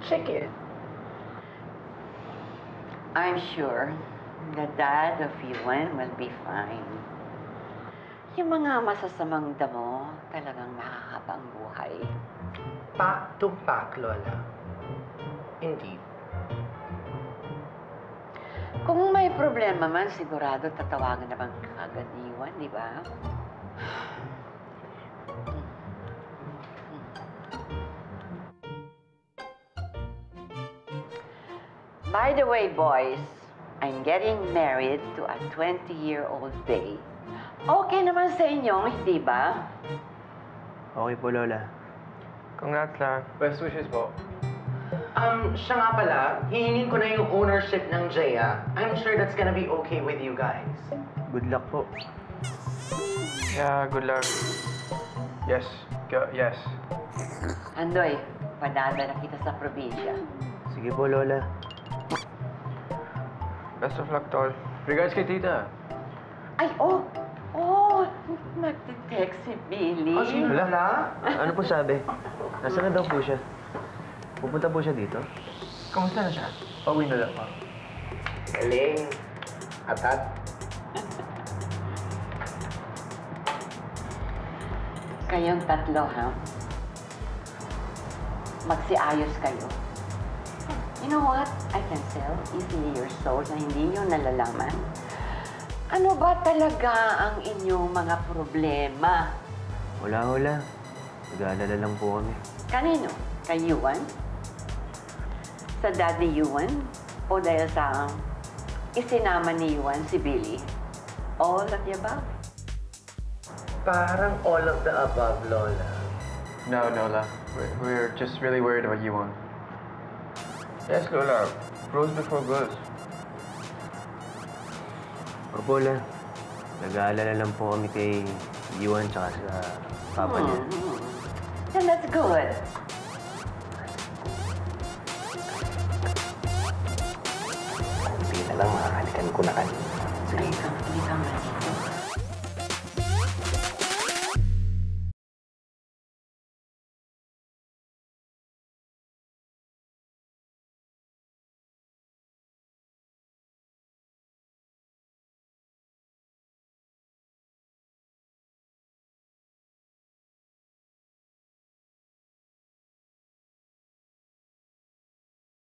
Chicken. I'm sure the dad of Yuan will be fine. Yung mga masasamang damo talagang nakakabang buhay. Back to back, Lola. Indeed. Kung may problema man, sigurado tatawagan naman kagad ni Yuan, di ba? By the way, boys, I'm getting married to a 20-year-old babe. Okay naman sa inyo, hindi ba? Okay po, Lola. Congrats, La. Best wishes po. Siya nga pala, hihingin ko na yung ownership ng Jaya. I'm sure that's gonna be okay with you guys. Good luck po. Yeah, good luck. Yes. Yes. Andoy, padadala kita sa probinsya. Sige po, Lola. Best of luck, Tol. Regards kay Tita. Ay, nagtitext si Billy. Sino pala? Ano po sabi? Nasaan na daw po siya? Pupunta po siya dito? Kamusta na siya? Pauwi na lang, Ma. Galing. Atat. Kayong tatlo, ha? Magsiayos kayo. You know what? I can tell easily your soul na hindi nyo nalalaman. Ano ba talaga ang inyong mga problema? Wala. Nag-aalala lang po kami. Kanino? Kay Yuan? Sa Daddy Yuan? O dahil sa isinama ni Yuan si Billy? All of the above? Parang all of the above, Lola. No, La. We're just really worried about you, Yuan. Yes, Lola. Bros before girls. Opo, Lola. Nag-aalala lang po kami kay Yuan tsaka sa papa niya. Then that's good. Hindi na lang makakalikan ko na kanina. Sige, kang dito.